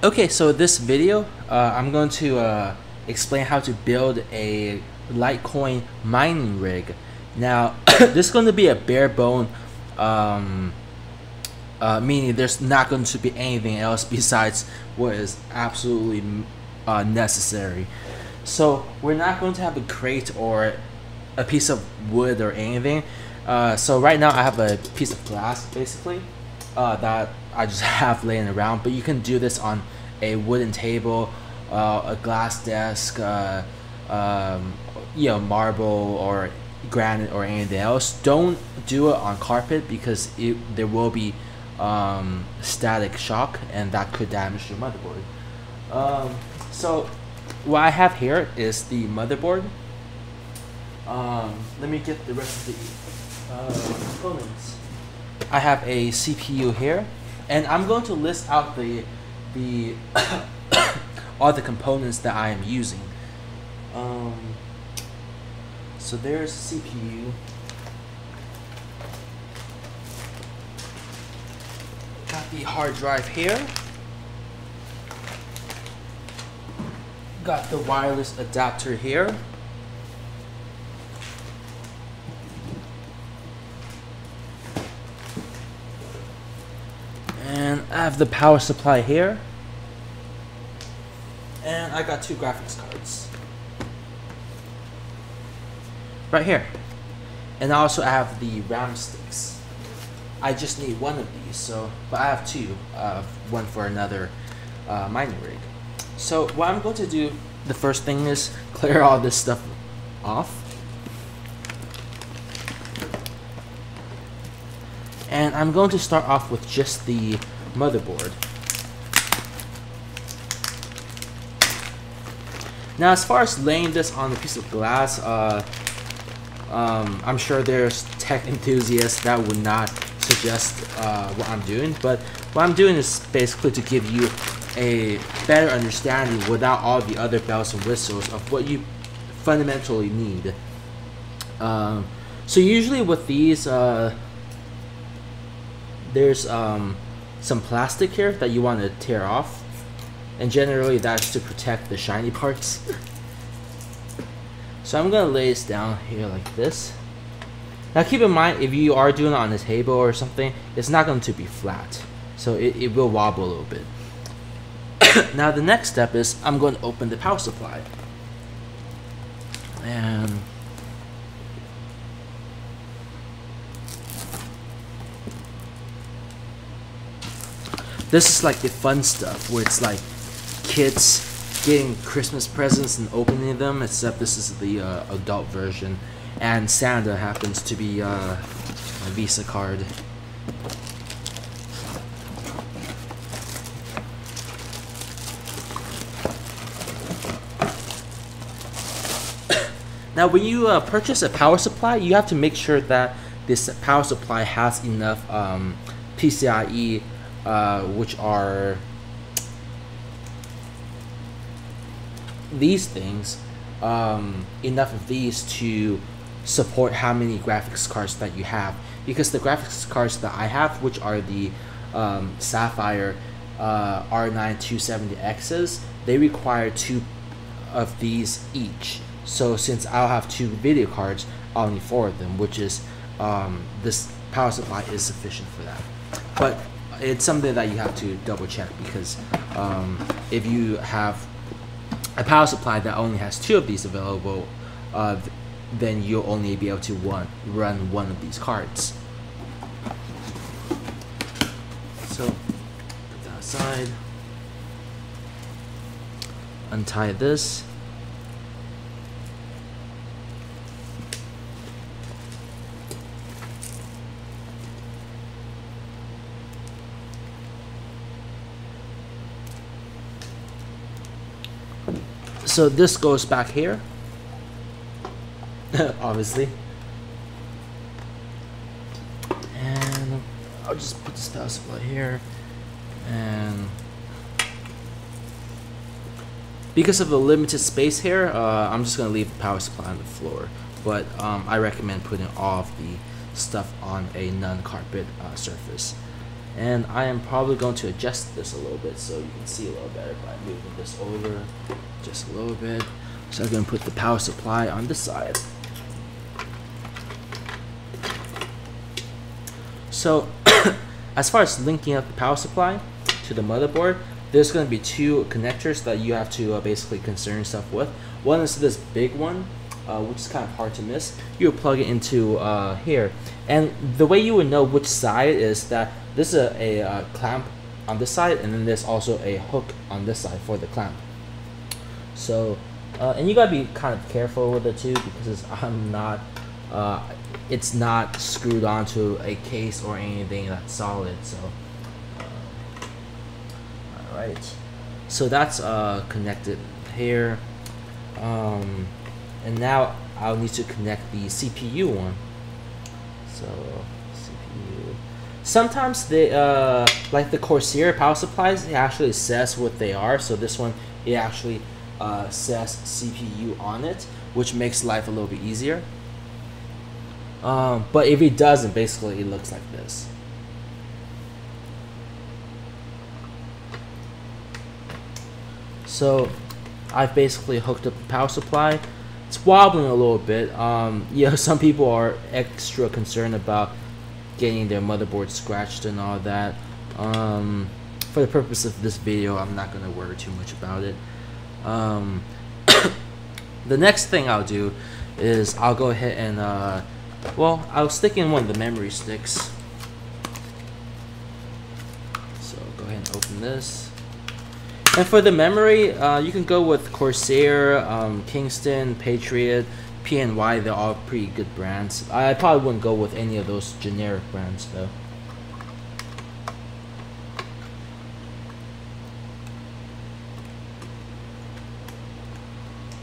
Okay, so this video, I'm going to explain how to build a Litecoin mining rig. Now, this is going to be a bare bone, meaning there's not going to be anything else besides what is absolutely necessary. So we're not going to have a crate or a piece of wood or anything. So right now I have a piece of glass basically that I just have laying around, but you can do this on a wooden table, a glass desk, marble or granite or anything else. Don't do it on carpet because there will be static shock and that could damage your motherboard. So what I have here is the motherboard. Let me get the rest of the components. I have a CPU here, and I'm going to list out the all the components that I am using. So there's CPU. Got the hard drive here. Got the wireless adapter here. And I have the power supply here. And I got two graphics cards right here. And I also have the RAM sticks. I just need one of these, but I have two, one for another mining rig. So what I'm going to do, the first thing is clear all this stuff off. And I'm going to start off with just the motherboard. Now, as far as laying this on a piece of glass, I'm sure there's tech enthusiasts that would not suggest what I'm doing, but what I'm doing is basically to give you a better understanding without all the other bells and whistles of what you fundamentally need. So usually with these, there's some plastic here that you want to tear off, and generally that's to protect the shiny parts. So I'm gonna lay this down here like this. Now keep in mind, if you are doing it on a table or something, it's not going to be flat, so it will wobble a little bit. Now the next step is I'm going to open the power supply, and this is like the fun stuff where it's like kids getting Christmas presents and opening them, except this is the adult version, and Santa happens to be a Visa card. Now when you purchase a power supply, you have to make sure that this power supply has enough PCIe, which are these things, enough of these to support how many graphics cards that you have, because the graphics cards that I have, which are the Sapphire R9 270Xs, they require two of these each. So since I'll have two video cards, I'll need four of them, which is this power supply is sufficient for that. But it's something that you have to double check, because if you have a power supply that only has two of these available, then you'll only be able to run one of these cards. So put that aside, untie this. So this goes back here, obviously, and I'll just put this power supply here, and because of the limited space here, I'm just gonna leave the power supply on the floor, but I recommend putting all of the stuff on a non-carpet surface. and I am probably going to adjust this a little bit so you can see a little better by moving this over just a little bit. So I'm going to put the power supply on this side. So as far as linking up the power supply to the motherboard, there's going to be two connectors that you have to basically concern yourself with. One is this big one, which is kind of hard to miss. You would plug it into here, and the way you would know which side is that this is a clamp on this side, and then there's also a hook on this side for the clamp. So and you gotta be kind of careful with it too, because it's not screwed onto a case or anything that's solid. So alright, so that's connected here, and now I'll need to connect the CPU one. So CPU, sometimes they like the Corsair power supplies, it actually says what they are. So this one, it actually says CPU on it, which makes life a little bit easier. But if it doesn't, basically it looks like this. So I've basically hooked up the power supply. It's wobbling a little bit. You know, some people are extra concerned about getting their motherboard scratched and all that. For the purpose of this video, I'm not going to worry too much about it. The next thing I'll do is I'll go ahead and well, I'll stick in one of the memory sticks. So go ahead and open this. And for the memory, you can go with Corsair, Kingston, Patriot, PNY. They're all pretty good brands. I probably wouldn't go with any of those generic brands though.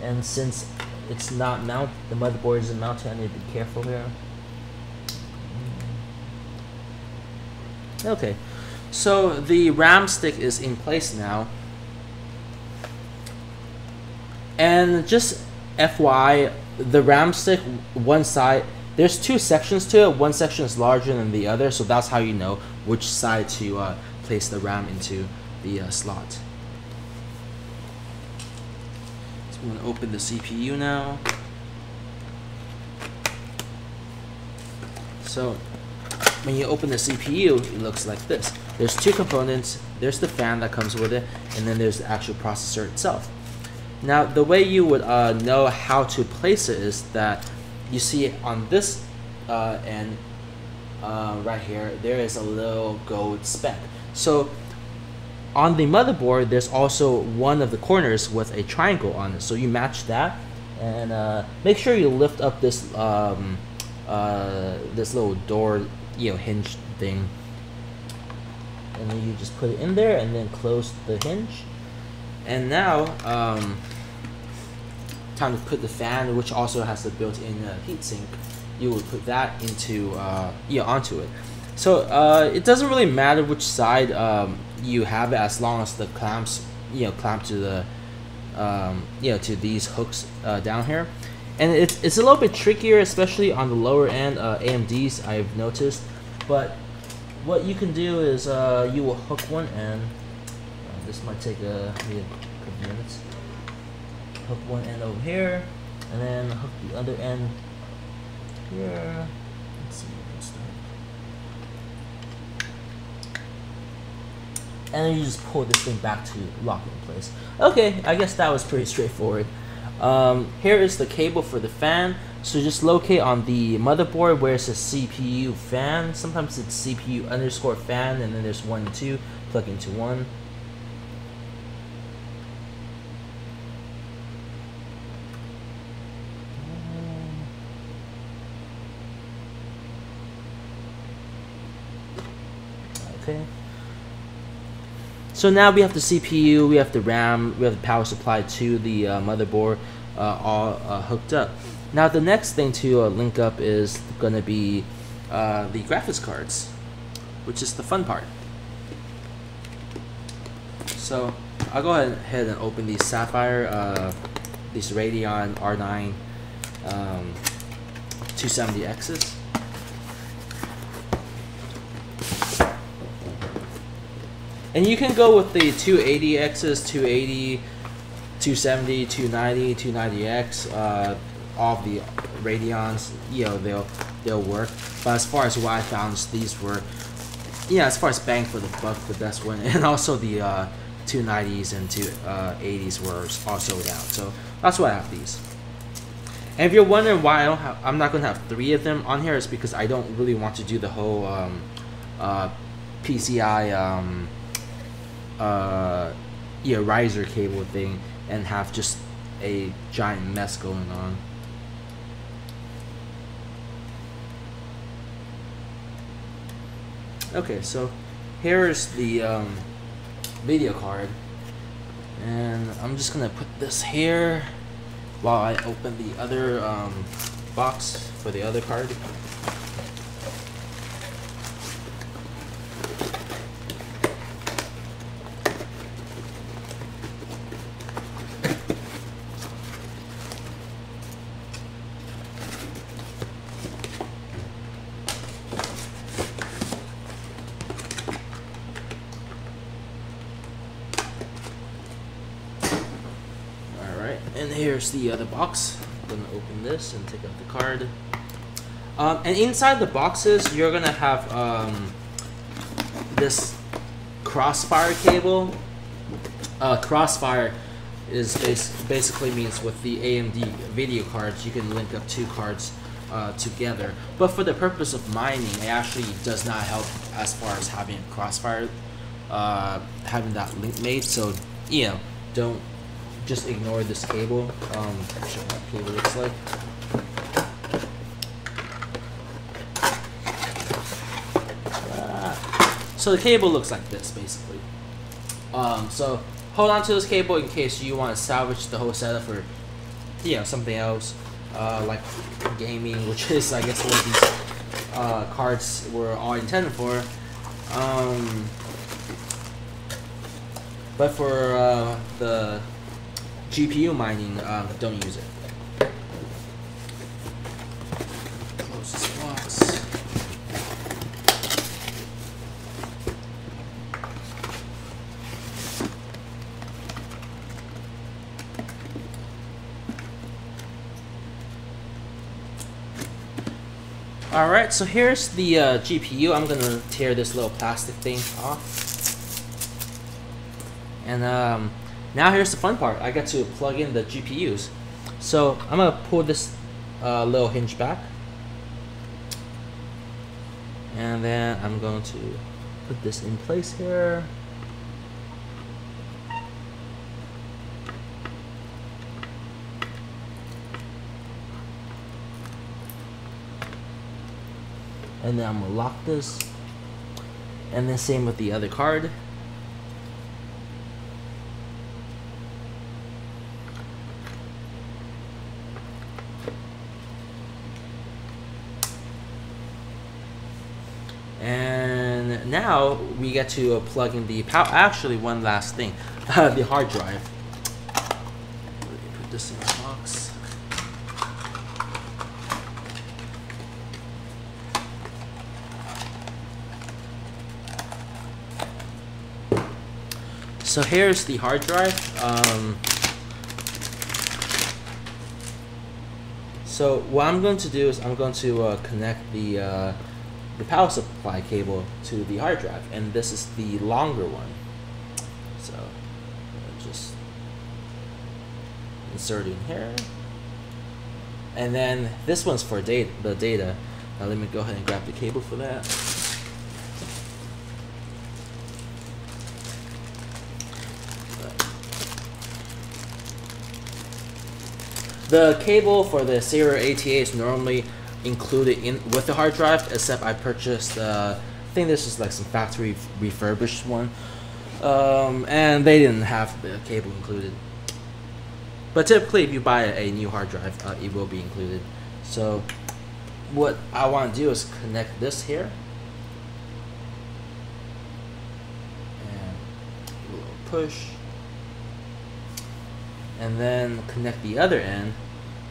And since it's not mounted, the motherboard isn't mounted, I need to be careful here. Okay, so the RAM stick is in place now. And just FYI, the RAM stick, one side, there's two sections to it. One section is larger than the other, so that's how you know which side to place the RAM into the slot. So I'm going to open the CPU now. So when you open the CPU, it looks like this. There's two components. There's the fan that comes with it, and then there's the actual processor itself. Now, the way you would know how to place it is that you see on this end right here, there is a little gold speck. So on the motherboard, there's also one of the corners with a triangle on it. So you match that, and make sure you lift up this this little door, hinge thing, and then you just put it in there, and then close the hinge. And now, time to put the fan, which also has the built-in heatsink. You would put that into onto it. So it doesn't really matter which side you have it, as long as the clamps clamp to the to these hooks down here. And it's a little bit trickier, especially on the lower end AMDs, I've noticed. But what you can do is you will hook one end. This might take maybe a couple minutes. Hook one end over here, and then hook the other end here. Let's see, let's start. And then you just pull this thing back to lock it in place. Okay, I guess that was pretty straightforward. Here is the cable for the fan. So just locate on the motherboard where it says CPU fan. Sometimes it's CPU underscore fan, and then there's 1 and 2. Plug into one. Okay. So now we have the CPU, we have the RAM, we have the power supply to the motherboard, all hooked up. Now the next thing to link up is going to be the graphics cards, which is the fun part. So I'll go ahead and open these Sapphire, these Radeon R9 270Xs. And you can go with the 280Xs, 280, 270, 290, 290X, all of the Radeons, you know, they'll work. But as far as what I found, these were, yeah, as far as bang for the buck, the best one. And also the 290s and 280s were all sold out. So that's why I have these. And if you're wondering why I'm not gonna have 3 of them on here, it's because I don't really want to do the whole PCI yeah, riser cable thing and have just a giant mess going on. Okay, so here's the video card, and I'm just gonna put this here while I open the other box for the other card. And here's the other box. I'm gonna open this and take out the card. And inside the boxes, you're gonna have this crossfire cable. Crossfire is basically means with the AMD video cards, you can link up 2 cards together. But for the purpose of mining, it actually does not help as far as having crossfire, having that link made. So, you know, don't just ignore this cable. I'll show you what the cable looks like. So the cable looks like this, basically. So hold on to this cable in case you want to salvage the whole setup for, you know, something else, like gaming, which is, I guess, what these cards were all intended for. But for the GPU mining, don't use it. Close this box. Alright, so here's the GPU. I'm gonna tear this little plastic thing off. And now here's the fun part. I got to plug in the GPUs. So I'm gonna pull this little hinge back, and then I'm going to put this in place here. And then I'm gonna lock this, and then same with the other card. And now we get to plug in the power. Actually, one last thing, the hard drive. Let me put this in the box. So here's the hard drive. So what I'm going to do is I'm going to connect the power supply cable to the hard drive, and this is the longer one. So just insert it in here, and then this one's for the data. Now let me go ahead and grab the cable for that. The cable for the serial ATA is normally included in with the hard drive, except I purchased I think this is like some factory refurbished one, and they didn't have the cable included. But typically if you buy a new hard drive, it will be included. So what I want to do is connect this here, and give a little push, and then connect the other end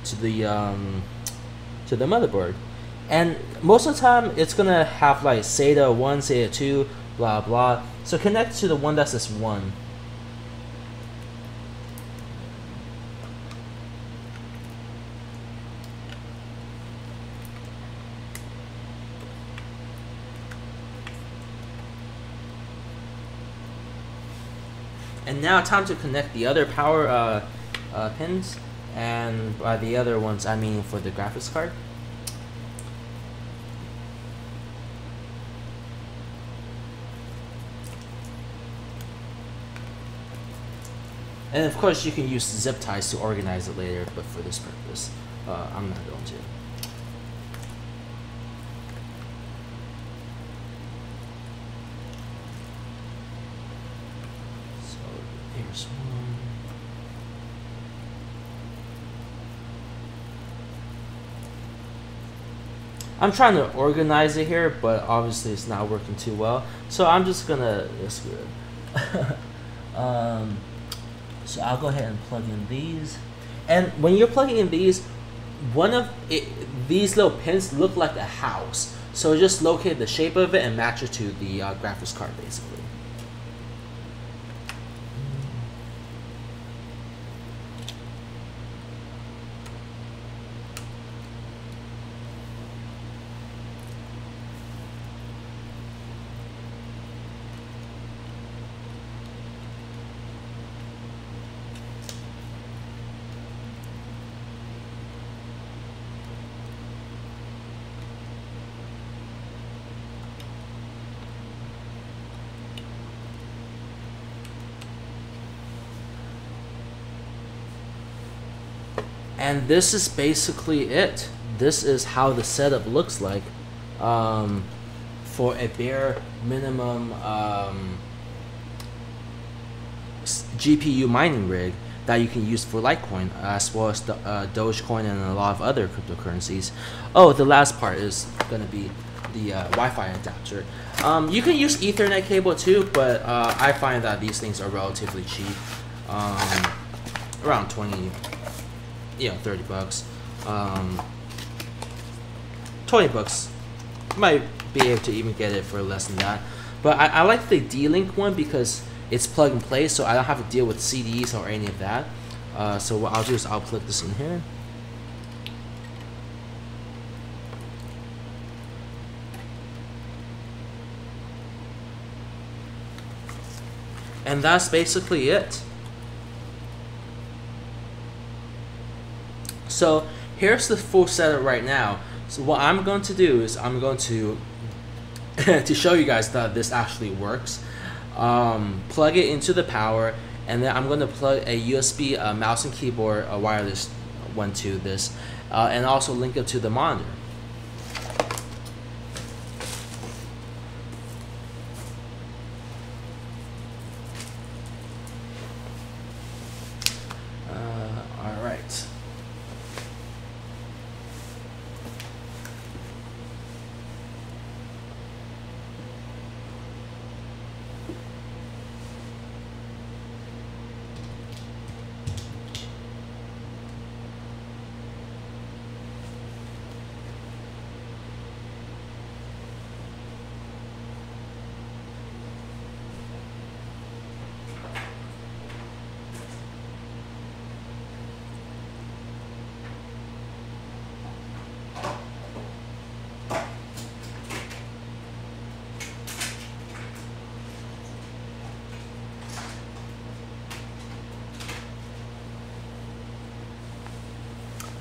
to the motherboard. And most of the time it's gonna have like SATA 1, SATA 2, blah blah. So connect to the one that says 1. And now time to connect the other power pins, and by the other ones I mean for the graphics card. And of course you can use zip ties to organize it later, but for this purpose I'm not going to. Here's one. I'm trying to organize it here, but obviously it's not working too well. So I'm just gonna screw it. So I'll go ahead and plug in these. And when you're plugging in these, these little pins look like a house. So just locate the shape of it and match it to the graphics card, basically. And this is basically it. This is how the setup looks like for a bare minimum GPU mining rig that you can use for Litecoin, as well as the Dogecoin and a lot of other cryptocurrencies. Oh, the last part is going to be the Wi-Fi adapter. You can use Ethernet cable too, but I find that these things are relatively cheap, around 20. 30 bucks, 20 bucks. Might be able to even get it for less than that. But I like the D-Link one because it's plug and play, so I don't have to deal with CDs or any of that. So what I'll do is I'll plug this in here. And that's basically it. So here's the full setup right now. So what I'm going to do is I'm going to to show you guys that this actually works. Plug it into the power, and then I'm going to plug a USB mouse and keyboard, a wireless one to this, and also link it to the monitor. All right.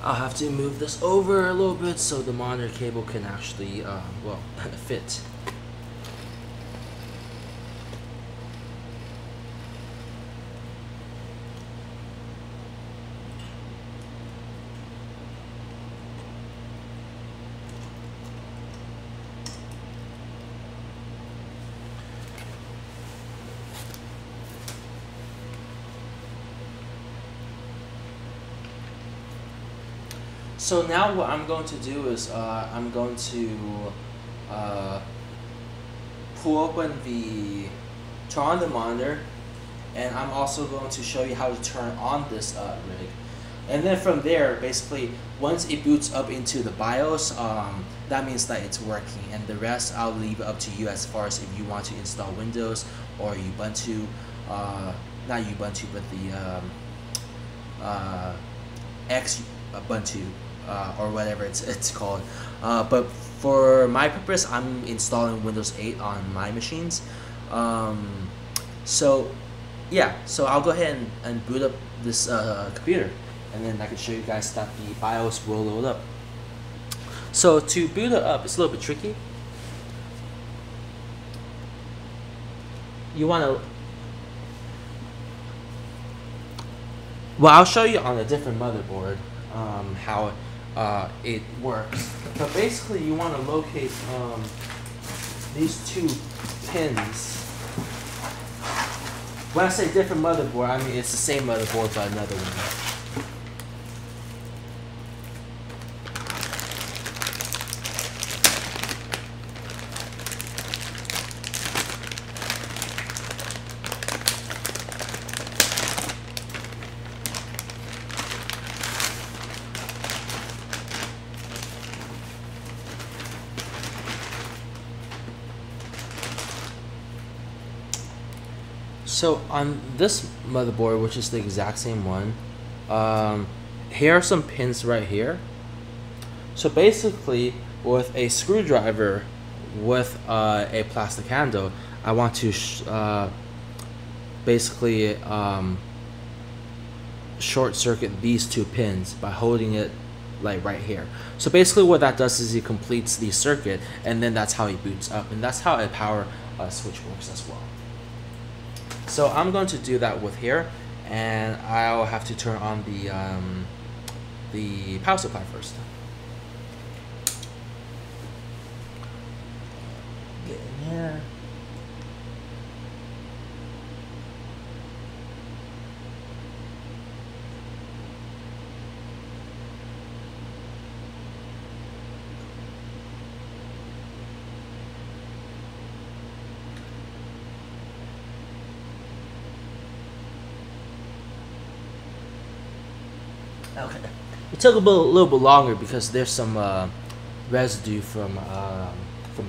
I'll have to move this over a little bit so the monitor cable can actually, well, fit. So now what I'm going to do is I'm going to turn on the monitor, and I'm also going to show you how to turn on this rig. And then from there, basically, once it boots up into the BIOS, that means that it's working. And the rest, I'll leave it up to you as far as if you want to install Windows or Ubuntu, not Ubuntu, but the X Ubuntu or whatever it's called. But for my purpose, I'm installing Windows 8 on my machines. So yeah, so I'll go ahead and boot up this computer, and then I can show you guys that the BIOS will load up. So to boot it up, it's a little bit tricky. You want to, well, I'll show you on a different motherboard how it works. But basically, you want to locate these two pins. When I say different motherboard, I mean it's the same motherboard but another one. So on this motherboard, which is the exact same one, here are some pins right here. So basically, with a screwdriver with a plastic handle, I want to basically short circuit these two pins by holding it like right here. So basically what that does is it completes the circuit, and then that's how it boots up, and that's how a power switch works as well. So I'm going to do that with here, and I'll have to turn on the power supply first. Get in here. Okay, it took a little bit longer because there's some residue from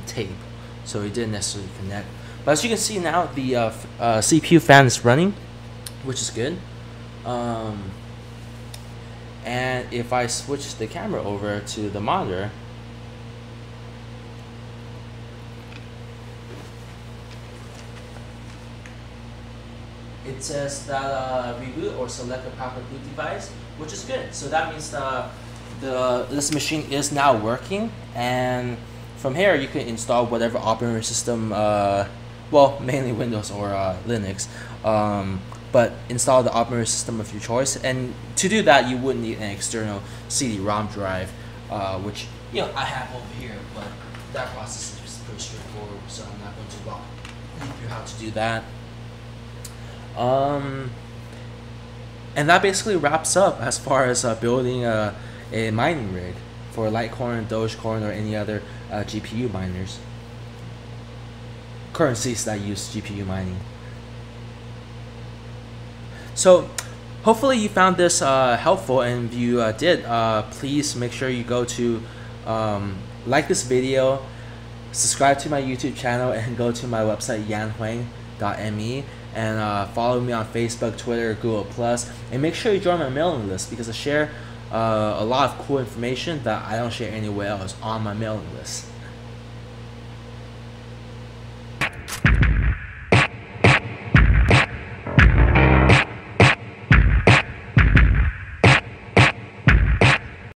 tape, so it didn't necessarily connect. But as you can see now, the CPU fan is running, which is good. And if I switch the camera over to the monitor, it says that reboot or select a proper boot device, which is good. So that means this machine is now working, and from here you can install whatever operating system, well, mainly Windows or Linux, but install the operating system of your choice. And to do that, you would need an external CD-ROM drive, which I have over here, but that process is pretty straightforward, so I'm not going to walk you through how to do that. And that basically wraps up as far as building a mining rig for Litecoin, Dogecoin, or any other GPU miners, currencies that use GPU mining. So hopefully you found this helpful, and if you did, please make sure you go to like this video, subscribe to my YouTube channel, and go to my website yanhuang.me, and follow me on Facebook, Twitter, Google+, and make sure you join my mailing list, because I share a lot of cool information that I don't share anywhere else on my mailing list.